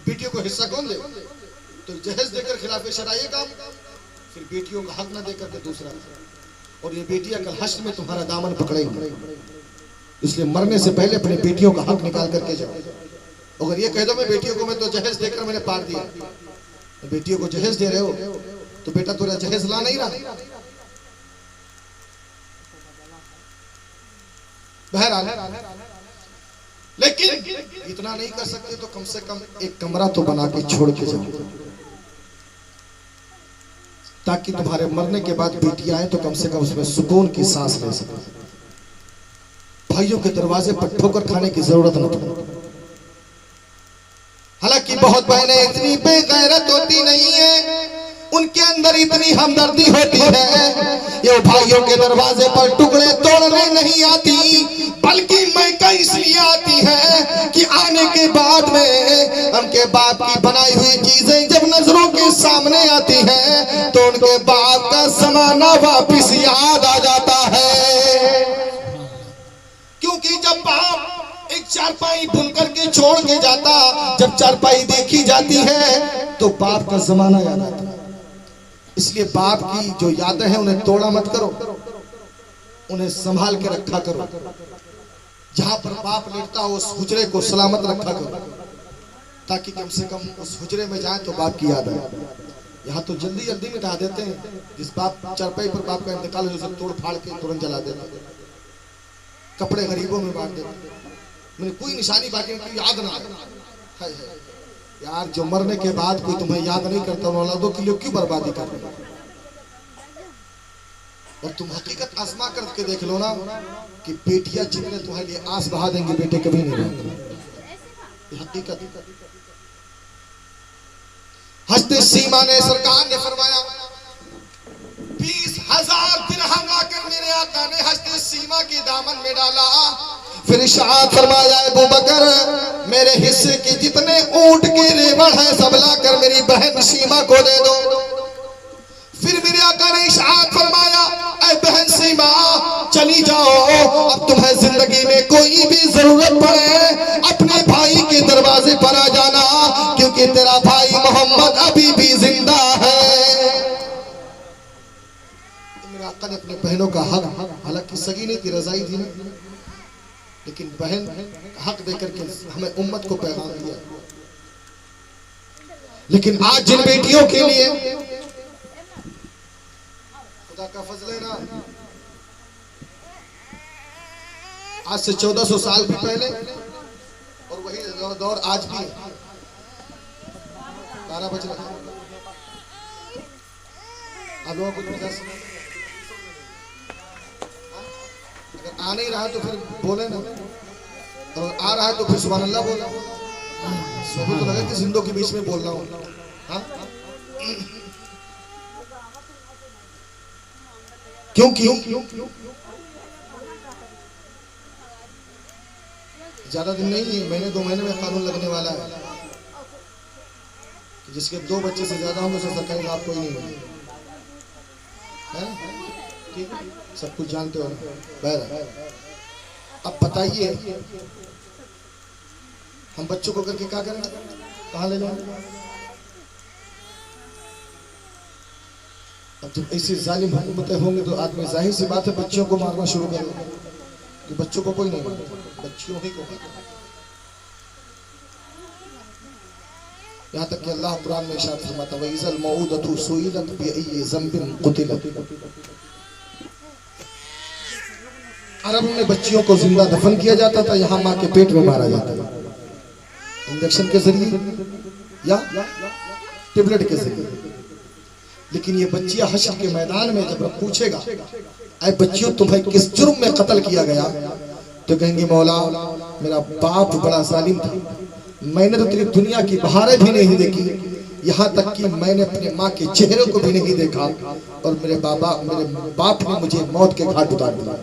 बेटियों को हिस्सा कौन दे? तो जहेज देकर खिलाफे शराई काम, फिर बेटियों का हक ना देकर के दूसरा। और ये बेटियां कल हश्र में तुम्हारा दामन पकड़ेंगी, इसलिए मरने से पहले अपनी बेटियों का हक निकाल करके जाओ। अगर ये कह दो मैं बेटियों को मैं तो जहेज देकर मैंने पार दिया, तो बेटियों को जहेज दे रहे हो तो बेटा तेरा जहेज ला नहीं रहा। बहरहाल लेकिन इतना नहीं कर सकते तो कम से कम एक कमरा तो बना के छोड़ के जाओ, ताकि तुम्हारे मरने के बाद बेटी आए तो कम से कम उसमें सुकून की सांस ले सके। भाइयों के दरवाजे पर ठोकर खाने की जरूरत न पड़े। हालांकि बहुत बहनें इतनी बेगैरत होती नहीं है, उनके अंदर इतनी हमदर्दी होती है, ये भाइयों के दरवाजे पर टुकड़े तोड़ने नहीं आती, बल्कि महका इसलिए आती है कि आने के बाद में उनके बाप की बनाई हुई चीजें जब नजरों के सामने आती हैं तो उनके बाप का जमाना वापिस याद आ जाता है। क्योंकि जब बाप एक चारपाई बुन करके छोड़ के जाता, जब चारपाई देखी जाती है तो बाप का जमाना याद आता है। इसलिए बाप की जो यादें हैं उन्हें तोड़ा मत करो, उन्हें संभाल के रखा करो। जहां पर बाप लेटता हो उस हुजरे को सलामत रखा करो, ताकि कम से कम उस हुजरे में जाए तो बाप की याद आए। यहाँ तो जल्दी जल्दी मिटा देते हैं, जिस बाप चारपाई पर बाप का इंतकाल हो तोड़ फाड़ के तुरंत जला देते हैं, कपड़े गरीबों में बांट देते हैं, मैंने कोई निशानी बाकी नहीं, याद ना आए। यार जो मरने के बाद कोई तुम्हें याद नहीं करता, औलादों के लिए क्यों बर्बादी कर रहे हो? और तुम हकीकत आजमा करके देख लो ना कि बेटियां जितने तुम्हारे लिए आस बहा देंगी, बेटे कभी नहीं रहेंगे। ये हकीकत। हज़रत सीमा ने सरकार ने फरमाया 20,000 दिरहम लाकर मेरे आका ने हज़रत सीमा के दामन में डाला। फिर इरशाद फरमाया अबू बकर मेरे हिस्से के जितने ऊंट के रेवड़ हैं सब लाकर मेरी बहन सीमा को दे दो। फिर मेरे आका ने इरशाद फरमाया ऐ बहन सीमा चली जाओ, अब तुम्हें जिंदगी में कोई भी जरूरत पड़े अपने भाई के दरवाजे पर आ जाना, क्योंकि तेरा भाई मोहम्मद अभी भी जिंदा है। मेरे आका ने अपने बहनों का हक, हालांकि सगी नहीं थी, रजाई थी ना, लेकिन बहन हक देकर के हमें उम्मत को पैगाम दिया। लेकिन आज जिन बेटियों के लिए खुदा का फजल है ना, आज से 1400 साल भी पहले और वही दौर आज भी 12 बज रहा है। आप लोगों को अगर आ नहीं रहा तो फिर बोले ना, और आ रहा है तो फिर सुभान अल्लाह बोला। तो लगे कि जिंदों के बीच में बोल रहा हूँ। हाँ? क्यों ज्यादा दिन नहीं है, महीने 2 महीने में कानून लगने वाला है कि जिसके 2 बच्चे से ज्यादा होंगे उसे सरकारी लाभ कोई नहीं मिलेगा। ठीक, सब कुछ जानते हो ना। अब बताइए हम बच्चों को करके क्या करेंगे, कहाँ ले जाएंगे? अब जब ऐसी जालिम हुकूमतें होंगी तो आदमी जाहिर सी बात है बच्चों को मारना शुरू करेगा, कि बच्चों को कोई नहीं मारता, बच्चियों ही को। यहाँ तक कि अल्लाह कुरान में इरशाद फरमाता है वइज़ल मऊदतु सुइलत बिअय्यि ज़ंबिन क़ुतिलत। अरब में बच्चियों को जिंदा दफन किया जाता था, यहाँ माँ के पेट में मारा जाता था, इंजेक्शन के जरिए या टेबलेट के जरिए। लेकिन ये बच्चियां हश्र के मैदान में जब पूछेगा ऐ बच्चियों तुम्हें किस जुर्म में कत्ल किया गया, तो कहेंगे मौला मेरा बाप बड़ा जालिम था, मैंने तो तेरी दुनिया की बहारें भी नहीं देखी, यहाँ तक कि मैंने अपने माँ के चेहरे को भी नहीं देखा, और मेरे बाप ने मुझे मौत के घाट उतार दिया।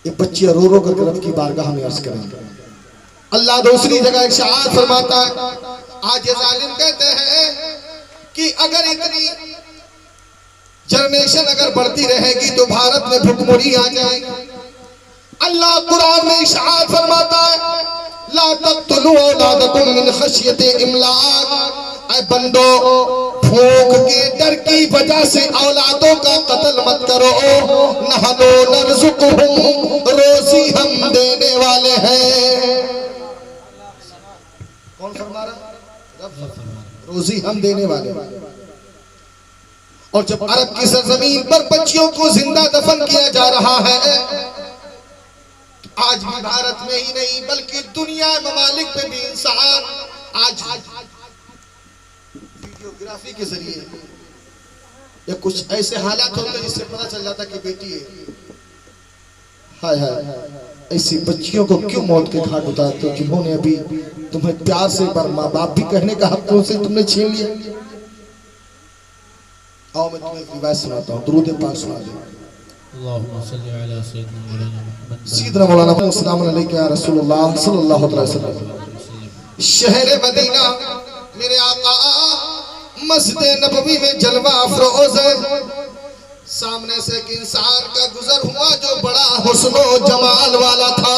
ये बच्चियां रो रो कर रब की बारगाह में अर्ज करेंगे। अल्लाह दूसरी जगह इरशाद फरमाता है, आज ये जालिम कहते हैं कि अगर इतनी जनरेशन अगर बढ़ती रहेगी तो भारत में भुखमरी आ जाएगी। अल्लाह कुरान में इरशाद फरमाता है ला तक़्तुलू औलादकुम मिन खश्यति इमलाक। ऐ बंदो, भूख के डर की वजह से औलादों का कत्ल मत करो। नहनु नरज़ुकुहुम, रोज़ी हम देने वाले हैं। कौन फरमा रहा? रोज़ी हम देने वाले। और जब अरब की सरजमीन पर बच्चियों को जिंदा दफन किया जा रहा है, आज भी भारत में ही नहीं बल्कि दुनिया ममालिक में भी इंसान आज वीडियोग्राफी के जरिए या कुछ ऐसे हालात होते हैं जिससे पता चल जाता कि बेटी है। हाय हाय, ऐसी बच्चियों को क्यों मौत के घाट उतारते हो जिन्होंने अभी तुम्हें प्यार से एक बार माँ बाप भी कहने का हक तुमसे तुमने छीन लिया। आओ मैं तुम्हें एक रिवायत सुनाता हूँ, दुरूद पाक सुना दो। सैयदना मौलाना अस्सलाम अलैकुम या रसूलुल्लाह सल्लल्लाहु अलैहि वसल्लम। शहर मदीना मेरे आका मस्जिद नबवी में जलवा अफरोज है। सामने से एक इंसान का गुजर हुआ जो बड़ा हुस्नो जमाल वाला था।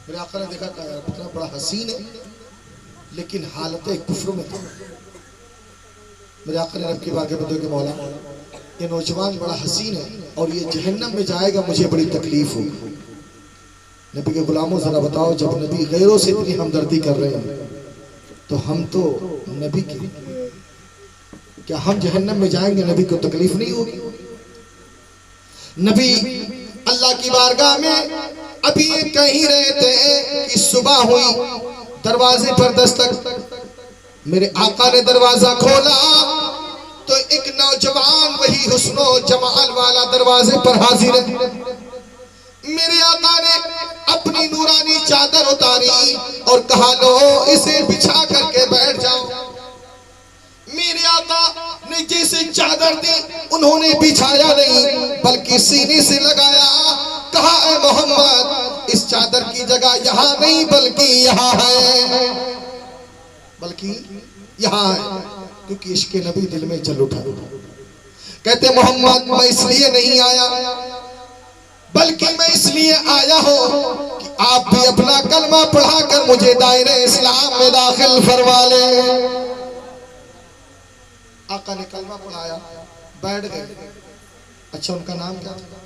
मेरे आका ने देखा कितना बड़ा हसीन है, लेकिन हालत कुफ्र में था। मेरे आका ने रब की बात बताया कि मौला ये नौजवान बड़ा हसीन है और ये जहन्नम में जाएगा, मुझे बड़ी तकलीफ होगी। नबी के गुलामों जरा बताओ, जब नबी गैरों से इतनी हमदर्दी कर रहे हैं तो हम तो नबी के, क्या हम जहन्नम में जाएंगे नबी को तकलीफ नहीं होगी? नबी अल्लाह की बारगाह में अभी ये कह ही रहे थे कि सुबह हुई, दरवाजे पर दस्तक। मेरे आका ने दरवाजा खोला तो एक नौजवान वही हुस्नो जमाल वाला दरवाजे पर हाजिर है। मेरे आका ने अपनी नूरानी चादर उतारी और कहा लो इसे बिछा करके बैठ जाओ। मेरे आका ने जैसे चादर दी उन्होंने बिछाया नहीं बल्कि सीने से लगाया। कहा है मोहम्मद इस चादर की जगह यहाँ नहीं बल्कि यहाँ है, बल्कि यहाँ है, क्योंकि इश्क नबी दिल में जल उठा। कहते मोहम्मद मैं इसलिए नहीं आया बल्कि मैं इसलिए आया हूँ कि आप भी अपना कलमा पढ़ाकर मुझे दायरे इस्लाम में दाखिल फरमा ले। आका ने कलमा पढ़ाया, बैठ गए। अच्छा उनका नाम क्या था?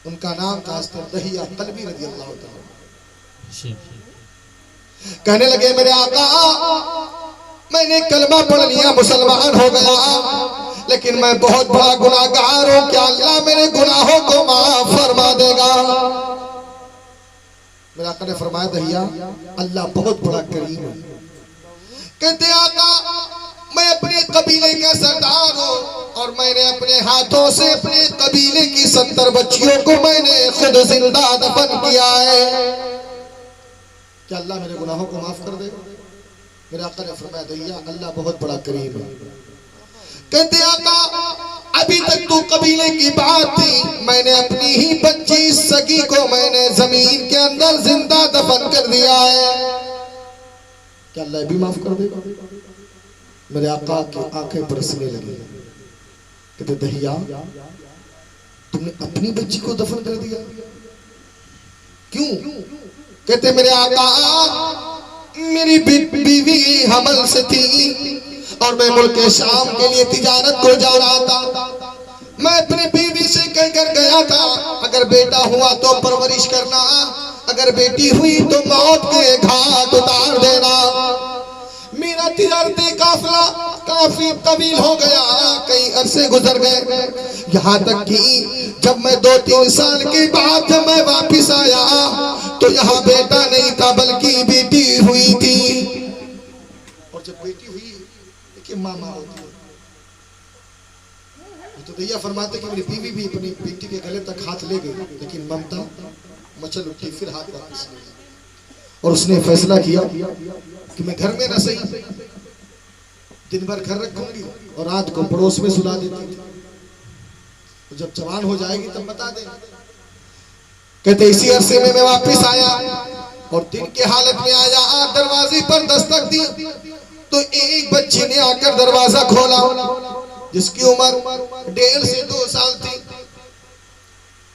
उनका नाम था हज़रत दहिया तलबी रज़ी अल्लाह ताला। कहने लगे मेरे आका मैंने कलमा पढ़ लिया, मुसलमान हो गया, लेकिन मैं बहुत बड़ा गुनाहगार हूँ। क्या अल्लाह मेरे गुनाहों को माफ फरमा देगा? मेरे आका ने फरमाया दहिया अल्लाह बहुत बड़ा करीम है। कहते आका मैं अपने कबीले का सरदार हूँ और मैंने अपने हाथों से अपने कबीले की 70 बच्चियों को मैंने खुद जिंदा दफन किया है। क्या अल्लाह मेरे गुनाहों को माफ कर देगा? मेरे आका ने फरमाया दहिया अल्लाह बहुत बड़ा करीम है। कहते आका अभी तक तो कबीले की बात थी, मैंने अपनी ही बच्ची सगी को मैंने जमीन के अंदर जिंदा दफन कर दिया है। क्या अल्लाह भी माफ कर देगा? मेरे आका की आंखें बरसने लगी। कहते दहिया तुमने अपनी बच्ची को दफन कर दिया, क्यों? कहते मेरे आका मेरी बीवी हमल से थी और मैं मुल्क शाम के लिए तिजारत को जा रहा था। मैं अपनी बीवी से कहकर गया था अगर बेटा हुआ तो परवरिश करना, अगर बेटी हुई तो मौत के घाट उतार देना। मेरा तिजारती काफिला काफी तवील हो गया, कई अरसे गुजर गए, यहाँ तक कि जब मैं 2-3 साल के बाद जब मैं वापिस आया तो यहाँ बेटा नहीं था बल्कि बेटी हुई थी। और जब बेटी हुई देखिए मामा होती है, तो दैया फरमाते कि मेरी बीवी भी अपनी बेटी के गले तक हाथ ले गई, लेकिन ममता मचल उठी, फिर हाथ वापस ले गई। और उसने फैसला किया कि मैं घर में न सही दिन भर घर रखूंगी और रात को पड़ोस में सुला देती थी, तो जब जवान हो जाएगी तब बता दे। कहते इसी अरसे में मैं वापस आया और दिन के हालत में आया, दरवाजे पर दस्तक दी तो एक बच्ची ने आकर दरवाजा खोला जिसकी उम्र 1.5 से 2 साल थी।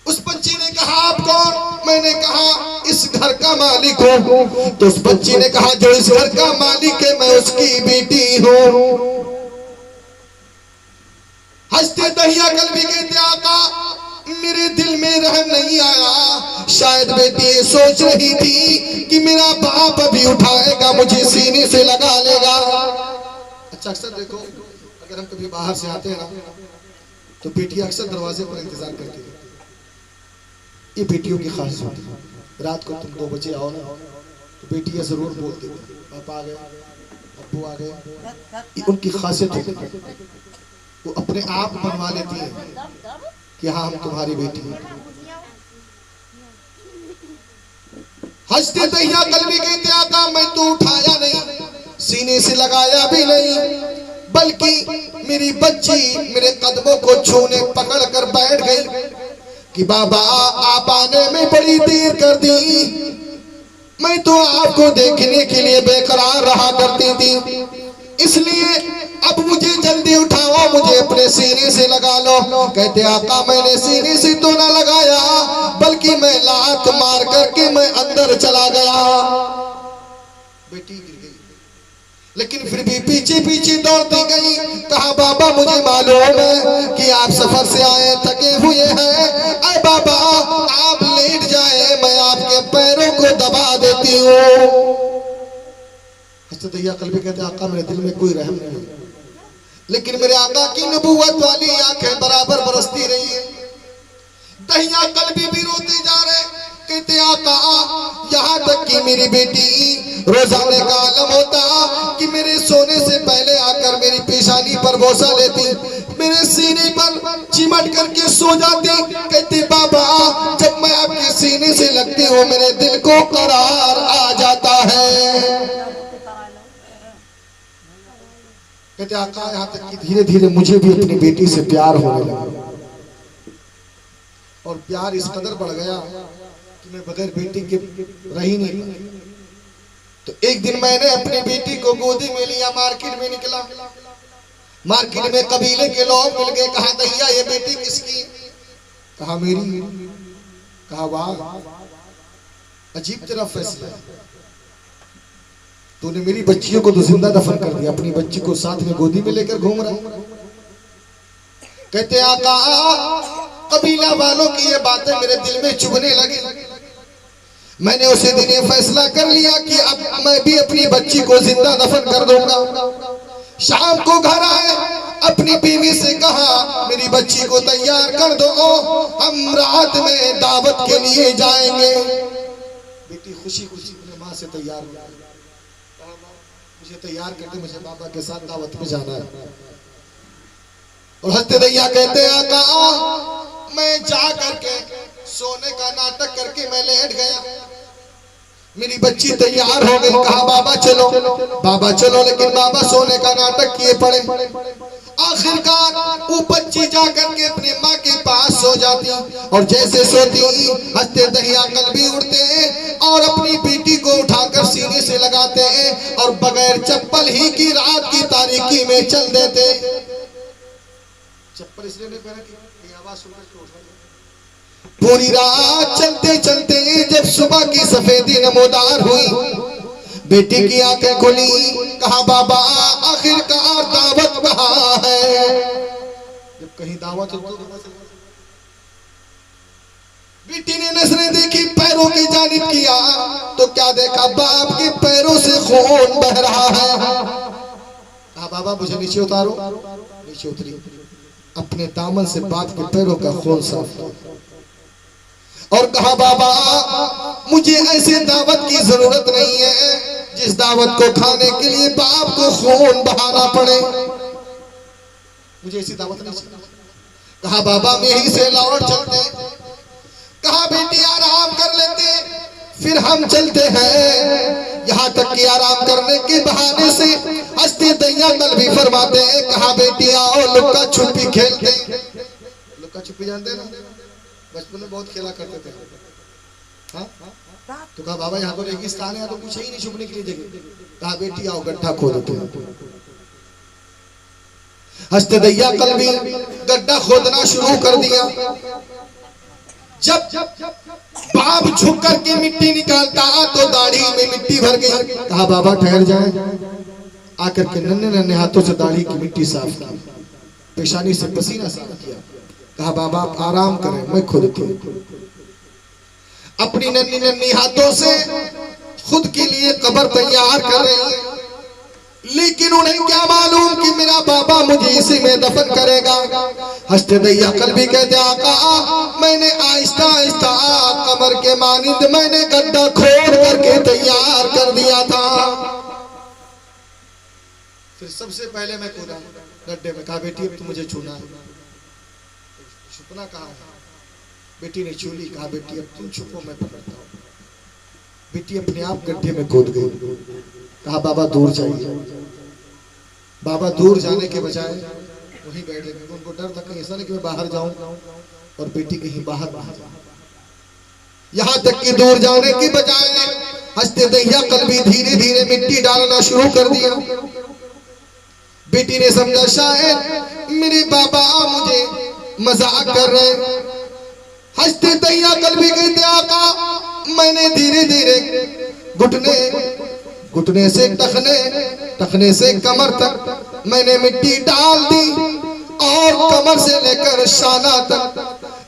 उस बच्ची ने कहा आप कौन? मैंने कहा इस घर का मालिक हूँ। तो उस बच्ची ने कहा जो इस घर का मालिक है मैं उसकी बेटी हूँ। हंसते दहिया कल्बी कहते आका मेरे दिल में रहम नहीं आया। शायद बेटी ये सोच रही थी कि मेरा बाप अभी उठाएगा मुझे सीने से लगा लेगा। अच्छा अक्सर देखो अगर हम कभी बाहर से आते हैं ना तो बेटी अक्सर दरवाजे पर इंतजार करती है। ये बेटियों की खास होती है। रात को तुम 2 बजे आओ ना तो बेटियां जरूर बोलती है पापा आ गए अब्बू आ गए। उनकी खासियत होती है वो अपने आप बनवा लेती है कि हाँ हम तुम्हारी बेटी हैं। हंसते दहिया कल्बी कहते आका मैं तो उठाया नहीं सीने से लगाया भी नहीं बल्कि मेरी बच्ची मेरे कदमों को छूने पकड़ कर बैठ गई कि बाबा आप आने में बड़ी देर कर दी। मैं तो आपको देखने के लिए बेकरार रहा करती थी इसलिए अब मुझे जल्दी उठाओ मुझे अपने सीने से लगा लो। कहते आका मैंने सीने से तो ना लगाया बल्कि मैं लात मार करके मैं अंदर चला गया। बेटी गिर गई लेकिन फिर भी पीछे पीछे दौड़ती गई। कहा बाबा मुझे मालूम है कि आप सफर से आए थके हुए हैं। अरे बाबा आप लेट जाए मैं आपके पैरों को दबा देती हूँ। हज़रत दहिया कल्बी कहते आका मेरे दिल में कोई रहम नहीं लेकिन मेरे आका की नबूवत वाली आंखें बराबर बरसती रही है। दहिया कल्बी भी रोते जा रहे कहते आका यहाँ तक कि मेरी बेटी रोजाने का आलम होता कि मेरे सोने से पहले आकर मेरी पेशानी पर बोसा लेती मेरे सीने पर चिमट करके सो जाती। कहते बाबा जब मैं आपके सीने से लगती हूँ मेरे दिल को करार आ जाता है। कहते आका यहाँ तक कि धीरे धीरे मुझे भी अपनी बेटी से प्यार होने लगा और प्यार इस कदर बढ़ गया कि मैं बगैर बेटी के रह ही नहीं पाया। तो एक दिन मैंने अपनी बेटी को गोदी में लिया मार्केट में निकला। मार्केट में कबीले के लोग मिल गए। कहा दहिया ये बेटी किसकी? कहा मेरी। कहा वाह अजीब तेरा फैसला है तूने मेरी बच्चियों को तो जिंदा दफन कर दिया अपनी बच्ची को साथ में गोदी में लेकर घूम रहा। कहते आका कबीला वालों की ये बातें मेरे दिल में चुभने लगी। मैंने उसी दिन ये फैसला कर लिया कि अब मैं भी अपनी बच्ची को जिंदा दफन कर दूंगा। शाम को घर आए अपनी बीवी से कहा मेरी बच्ची को तैयार कर दो हम रात में दावत के लिए जाएंगे। बेटी खुशी खुशी अपने माँ से तैयार हुई। मुझे तैयार करते मुझे बाबा के साथ दावत में जाना है। और हंसते दैया कहते आका मैं जा करके सोने का नाटक करके मैं लेट गया। मेरी बच्ची तैयार हो गई। कहा बाबा चलो लेकिन बाबा सोने का नाटक किए पड़े। आखिरकार वो बच्ची जा करके अपने माँ के पास सो जाती और जैसे सोती हंसते दहिया कल्बी उड़ते और अपनी बेटी को उठाकर सीने से लगाते और बगैर चप्पल ही की रात की तारीकी में चल देते। चप्पल इसलिए नहीं पहना कि आवाज सुनकर पूरी रात चलते चलते जब सुबह की सफेदी नमोदार हुई बेटी की आंखें खुली। कहा बाबा आखिरकार दावत कहाँ है? जब कहीं दावत हो तो बेटी ने नजरें देखी पैरों की जानिब किया तो क्या देखा बाप के पैरों से खून बह रहा है। कहा बाबा मुझे नीचे उतारो। नीचे उतरी अपने दामन से बाप के पैरों का खून साफ और कहा बाबा मुझे ऐसे दावत की जरूरत नहीं है जिस दावत को खाने के लिए बाप को खून बहाना पड़े। मुझे ऐसी दावत नहीं चाहिए। कहा बाबा मैं ही से लौट चलते। कहा बेटी आराम कर लेते फिर हम चलते हैं। यहाँ तक कि आराम करने के बहाने से हंसते दैया कल्बी फरमाते हैं। कहा बेटी आओ लुक्का छुपी खेलते। लुक्का छुपी जानते हैं ना बचपन में बहुत खेला करते थे। हाँ? तो कहा बाबा यहाँ तो रेगिस्तान है तो कुछ ही नहीं छुपने के लिए जगह। कहा बेटी आओ गड्ढा खोदते हैं। हंसते दैया कल्बी गड्ढा खोदना शुरू कर दिया। जब बाप झुक करके मिट्टी निकालता तो दाढ़ी में मिट्टी भर गई। कहा बाबा ठहर जाए, आकर के नन्हे नन्हे हाथों से दाढ़ी की मिट्टी साफ की, पेशानी से पसीना साफ किया। कहा बाबा आप आराम करें, मैं खुद अपनी नन्ही नन्ही हाथों से खुद के लिए कब्र तैयार कर रहे हैं। लेकिन उन्हें क्या मालूम कि मेरा बाबा मुझे इसी में दफन करेगा। हंसते दैया कल्बी कहते आका मैंने आहिस्ता आहिस्ता कमर के मानिंद मैंने गड्ढा खोद करके तैयार कर दिया था। फिर सबसे पहले मैं कूदा गड्ढे में। कहा बेटी अब तुम मुझे छूना है। छुपना कहा है? बेटी ने छू ली। कहा बेटी अब तुम छुपो, मैं पकड़ता हूँ। बेटी अपने आप गड्ढे में कूद गई। कहा बाबा दूर जाइए। बाबा दूर जाने के बजाय वहीं बैठे। उनको डर था कहीं ऐसा नहीं कि मैं बाहर जाऊं और बेटी कहीं बाहर जाए। यहां तक कि दूर जाने की बजाय हंसते दैया कल्बी धीरे धीरे मिट्टी डालना शुरू कर दिया। बेटी ने समझा शायद मेरे बाबा मुझे मजाक कर रहे। हंसते दैया कल्बी कहते आका मैंने धीरे धीरे घुटने से टखने से कमर तक मैंने मिट्टी डाल दी और कमर से लेकर शाना तक।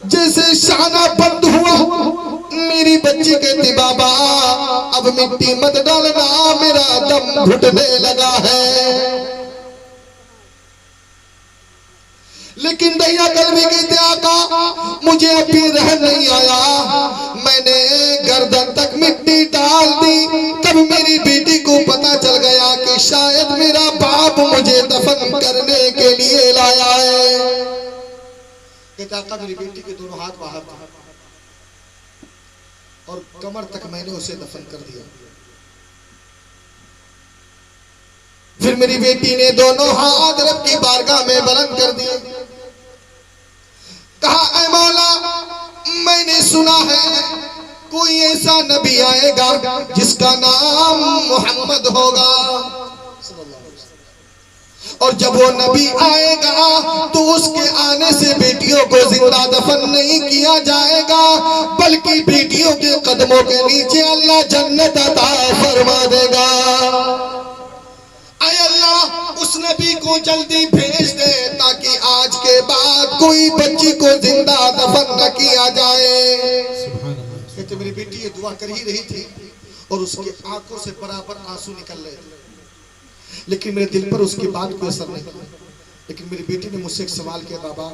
जैसे शाना बंद हुआ मेरी बच्ची कहती बाबा अब मिट्टी मत डालना, मेरा दम घुटने लगा है। लेकिन दैया कल्बी कहते आका मुझे अभी रहम नहीं आया। मैंने गर्दन तक मिट्टी डाल दी। तब मेरी बेटी को पता चल गया कि शायद मेरा बाप मुझे दफन करने के लिए लाया है। कहते आका मेरी बेटी के दोनों हाथ बाहर थे और कमर तक मैंने उसे दफन कर दिया। फिर मेरी बेटी ने दोनों हाथ रब की बारगाह में बुलंद कर दिए। कहा ऐ मौला मैंने सुना है कोई ऐसा नबी आएगा जिसका नाम मोहम्मद होगा और जब वो नबी आएगा तो उसके आने से बेटियों को जिंदा दफन नहीं किया जाएगा बल्कि बेटियों के कदमों के नीचे अल्लाह जन्नत अता फरमा देगा। आए अल्लाह उस नबी को जल्दी भेज दे ताकि आज के बाद कोई बच्ची को जिंदा दफन न किया जाए। कहते मेरी बेटी ये दुआ कर ही रही थी और उसकी आंखों से बराबर आंसू निकल रहे थे, लेकिन मेरे दिल पर उसकी बात कोई असर नहीं किया। लेकिन मेरी बेटी ने मुझसे एक सवाल किया बाबा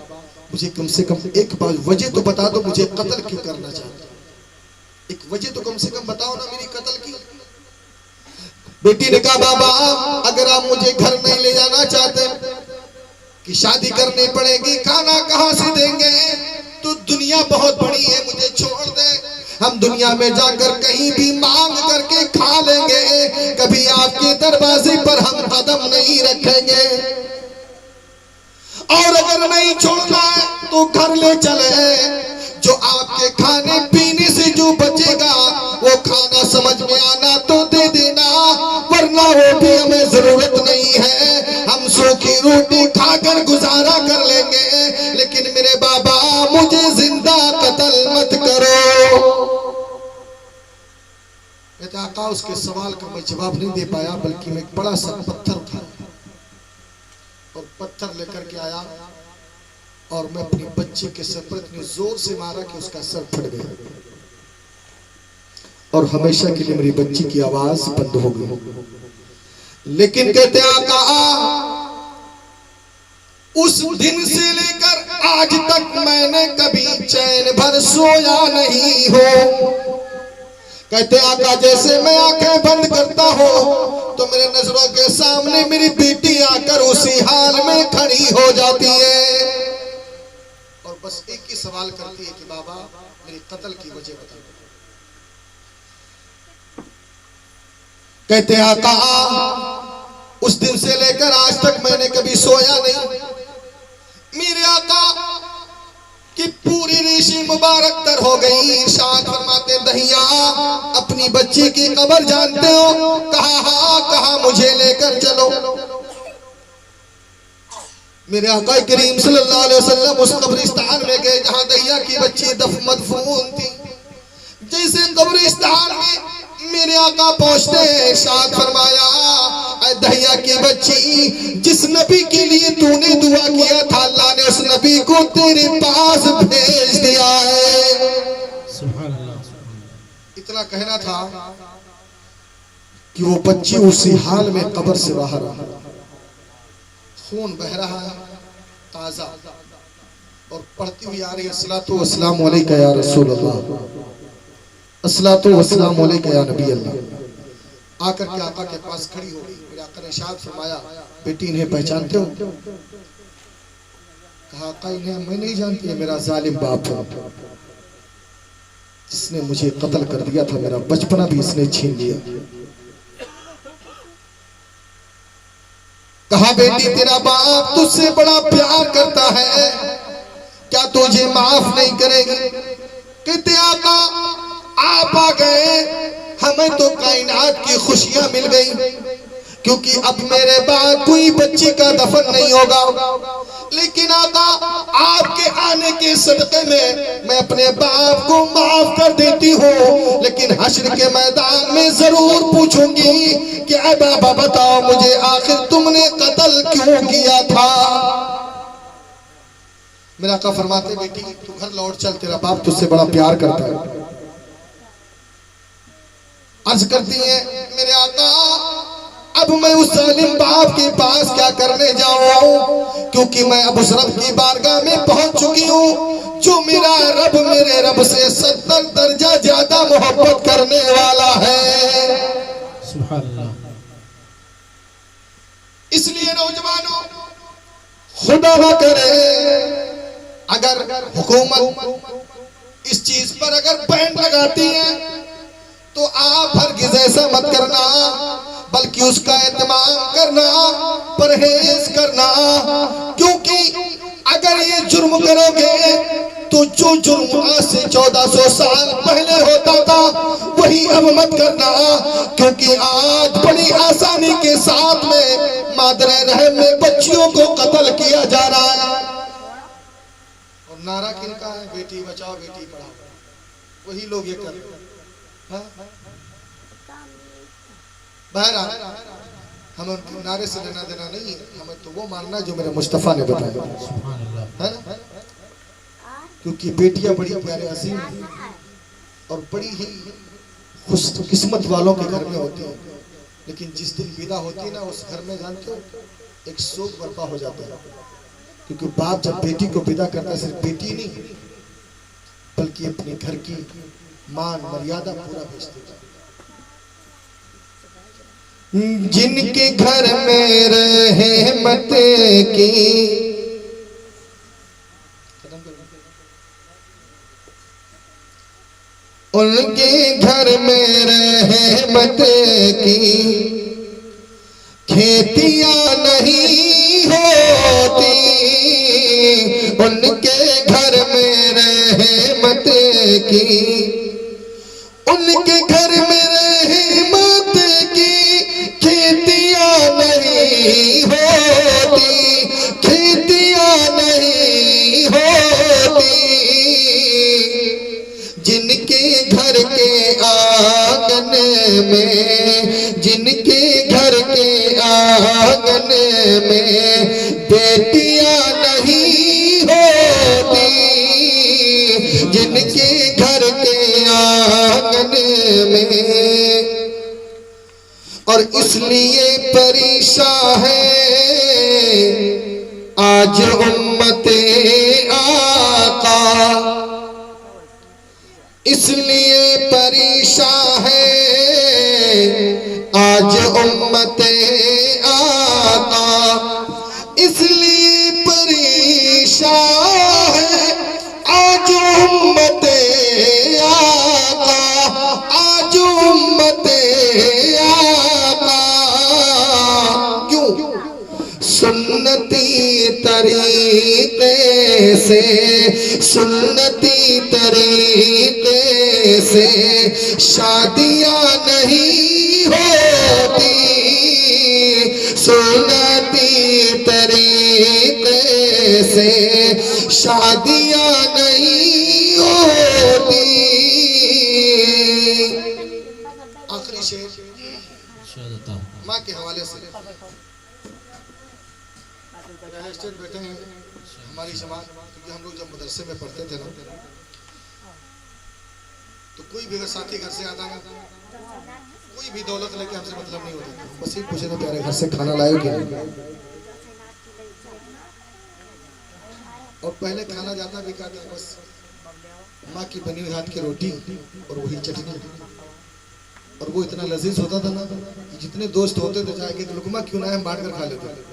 मुझे कम से कम एक बात वजह तो बता दो, मुझे कत्ल क्यों करना चाहते? एक वजह तो कम से कम बताओ ना मेरी कत्ल की। बेटी ने कहा बाबा अगर आप मुझे घर नहीं ले जाना चाहते कि शादी करनी पड़ेगी, खाना कहाँ से देंगे, तो दुनिया बहुत बड़ी है, मुझे छोड़ दे, हम दुनिया में जाकर कहीं भी मांग करके खा लेंगे, कभी आपके दरवाजे पर हम कदम नहीं रखेंगे। और अगर नहीं छोड़ना है तो घर ले चले, जो आपके खाने पीने से जो बचेगा वो खाना समझ में आना तो दे देना, वरना वो भी हमें जरूरत नहीं है, हम सूखी रोटी खाकर गुजारा कर लेंगे, लेकिन मेरे बाबा मुझे जिंदा कत्ल मत करो। आका उसके सवाल का मैं जवाब नहीं दे पाया, बल्कि मैं एक बड़ा सा पत्थर उठाया और पत्थर लेकर के आया और मैं अपनी बच्ची के सर पर इतनी जोर से मारा कि उसका सर फट गया और हमेशा के लिए मेरी बच्ची की आवाज बंद हो गई। लेकिन कहते आका उस दिन से लेकर आज तक मैंने कभी चैन भर सोया नहीं हो। कहते आका जैसे मैं आंखें बंद करता हूँ तो मेरे नजरों के सामने मेरी बेटी आकर उसी हाल में खड़ी हो जाती है और बस एक ही सवाल करती है कि बाबा मेरी कत्ल की वजह बता। कहते आका उस दिन से लेकर आज तक मैंने कभी सोया नहीं। मेरे आका कि पूरी रेशी मुबारक तर हो गई। इरशाद फरमाते दहिया अपनी बच्ची की कब्र जानते हो? कहा हाँ। कहा मुझे लेकर चलो। मेरे आका करीम सल्लल्लाहु अलैहि वसल्लम उस कब्रिस्तान में गए जहां दहिया की बच्ची मदफून थी। जैसे कब्रिस्तान में मेरे आका पहुंचते हैं, इरशाद फरमाया, ऐ दहिया की बच्ची, जिस नबी के लिए तूने दुआ किया था अल्लाह ने उस नबी को तेरे पास भेज दिया है। सुभान अल्लाह। इतना कहना था कि वो बच्ची उसी हाल में कब्र से बाहर आ, खून बह रहा है ताजा, और पढ़ती हुई आ रही है अस्सलातु वस्सलामु अलैका या रसूल अल्लाह, अस्सलातु वस्सलामु अलैका या नबी अल्लाह। आकर के आका के पास खड़ी हो गई। मेरे आका ने इरशाद फरमाया, बेटी इन्हें पहचानते हो? कहा आका इन्हें मैं नहीं जानती, है मेरा जालिम बाप है जिसने मुझे कत्ल कर दिया था, मेरा बचपना भी इसने छीन लिया। कहा बेटी तेरा बाप तुझसे बड़ा प्यार करता है, क्या तुझे माफ नहीं करेगी? कहते आका आप आ गए, हमें तो कायनात की खुशियां मिल गई, क्योंकि अब मेरे बाद कोई बच्ची का दफन नहीं होगा। लेकिन आका आपके आने के सदके में मैं अपने बाप को माफ कर देती हूँ, लेकिन हश्र के मैदान में जरूर पूछूंगी कि ऐ बाबा बताओ मुझे आखिर तुमने कत्ल क्यों किया था? मेरा आका फरमाते बेटी तू घर लौट चल, तेरा बाप तुझसे बड़ा प्यार करता है। अर्ज करती है मेरे आका अब मैं उस जालिम बाप के पास क्या करने जाऊं, क्योंकि मैं अब उस रब की बारगाह में पहुंच चुकी हूं जो मेरा रब मेरे रब से 70 दर्जा ज्यादा मोहब्बत करने वाला है। सुभान अल्लाह। इसलिए नौजवानों खुदा न करे अगर हुकूमत इस चीज पर अगर बैन लगाती है तो आप हरगिज़ ऐसा मत करना, बल्कि उसका एहतमाम करना, परहेज करना, क्योंकि अगर ये जुर्म करोगे तो जो जुर्म आज से 1400 साल पहले होता था वही अब मत करना, क्योंकि आज बड़ी आसानी के साथ में मादरे रहम में बच्चियों को कत्ल किया जा रहा है। और नारा किनका है? बेटी बचाओ बेटी पढ़ाओ, वही लोग ये कर रहे हैं। बहरहाल हमें उनके नारे से लेना देना नहीं है, हमें तो वो मानना है जो मेरे मुस्तफा ने बताया है ना, क्योंकि बेटियां बड़ी प्यारे हसीन और बड़ी ही खुशकिस्मत वालों के घर में होती है, लेकिन जिस दिन विदा होती है ना उस घर में जानते हो एक शोक बर्पा हो जाता है, क्योंकि बाप जब बेटी को विदा करता है सिर्फ बेटी नहीं बल्कि अपने घर की मान मर्यादा पूरा भेजते हैं। जिनके घर में रहमत की उनके घर में रहमत की खेतियां नहीं होती, उनके घर में रहमत की, उनके घर में रहमत की खेतियां नहीं होती, खेतियां नहीं होती। जिनके घर के आंगन में, जिनके घर के आंगन में बेटियां नहीं होती, जिनके घर के आंगन में, और इसलिए परेशान है आज उम्मते आका, इसलिए परेशान है आज उम्मते आका, इसलिए परेशान है आज उम्मते आका, आज उम्मते आका। क्यों? सुन्नती तरीके से, सुन्नती तरीके से शादियां नहीं होती, सुन्नती तरीके से शादियां नहीं होती। आखिरी शेर माँ के हवाले से। स्टेट बैठे हैं हमारी समाज, क्योंकि हम लोग जब मदरसे में पढ़ते थे ना, तो कोई भी अगर साथी घर से आता ना, कोई भी दौलत लेके हमसे मतलब नहीं होता, बस ये पूछे ना प्यारे घर से खाना लाए कि नहीं। और पहले खाना जाता भी कहता बस माँ की बनी हुई हाथ की रोटी और वही चटनी, और वो इतना लजीज होता था ना कि जितने दोस्त होते थे चाहे कि लुकमा क्यों ना हम बांट कर खा लेते थे,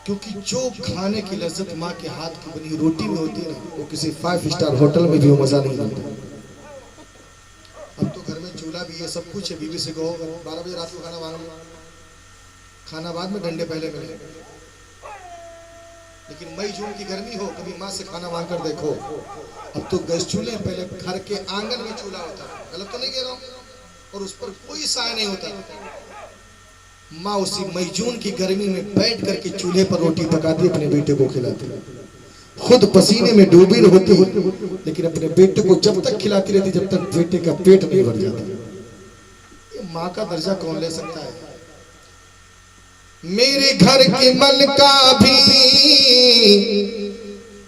क्योंकि जो खाने की लज्जत माँ के हाथ की बनी रोटी में होती है ना, वो किसी 5 स्टार होटल में भी वो मजा नहीं आता। अब तो घर में चूल्हा भी है, सब कुछ है, बीवी से कहो 12 बजे रात को खाना मांग लो, खाना बाद में डंडे पहले मिले। लेकिन मई जून की गर्मी हो, कभी माँ से खाना मांग कर देखो। अब तो गैस चूल्हे, पहले घर के आंगन में चूल्हा होता है, गलत तो नहीं कह रहा हूँ, और उस पर कोई साय नहीं होता। माँ उसी मई जून की गर्मी में बैठ करके चूल्हे पर रोटी पकाती, अपने बेटे को खिलाती, खुद पसीने में डूबी होती, लेकिन अपने बेटे को जब तक खिलाती रहती जब तक बेटे का पेट नहीं भर जाता। ये माँ का दर्जा कौन ले सकता है। मेरे घर की मलका भी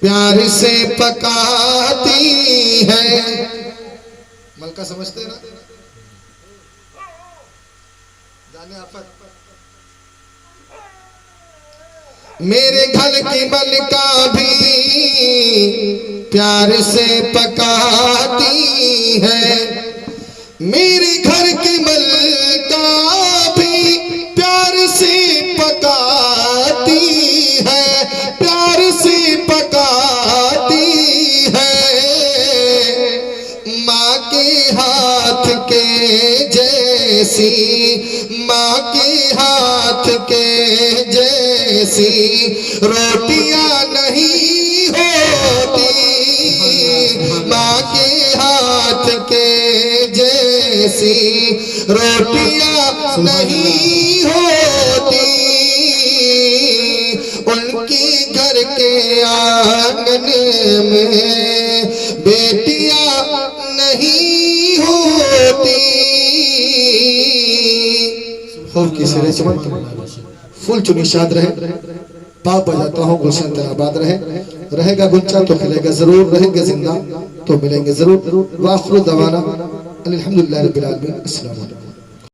प्यार से पकाती है। मलका समझते हैं ना, जाने आफत। मेरे घर की मलका भी प्यार से पकाती है। मेरे घर की मलका भी प्यार से पकाती है, प्यार से पकाती है। माँ के हाथ के जैसी, माँ के हाथ के जैसी रोटियां नहीं होती। माँ के हाथ के जैसी रोटियां नहीं होती। उनके घर के आंगन में बेटियां नहीं होती। खूब की सिरे चमन फूल चुनी शाद रहे, पाप बजाता हूँ गुलशन तनाबाद रहे। रहेगा गुलचा तो खिलेगा जरूर, रहेंगे जिंदा तो मिलेंगे जरूर। वाखिर दवाना अल्हम्दुलिल्लाह रब्बिल आलमीन। अस्सलाम वालेकुम।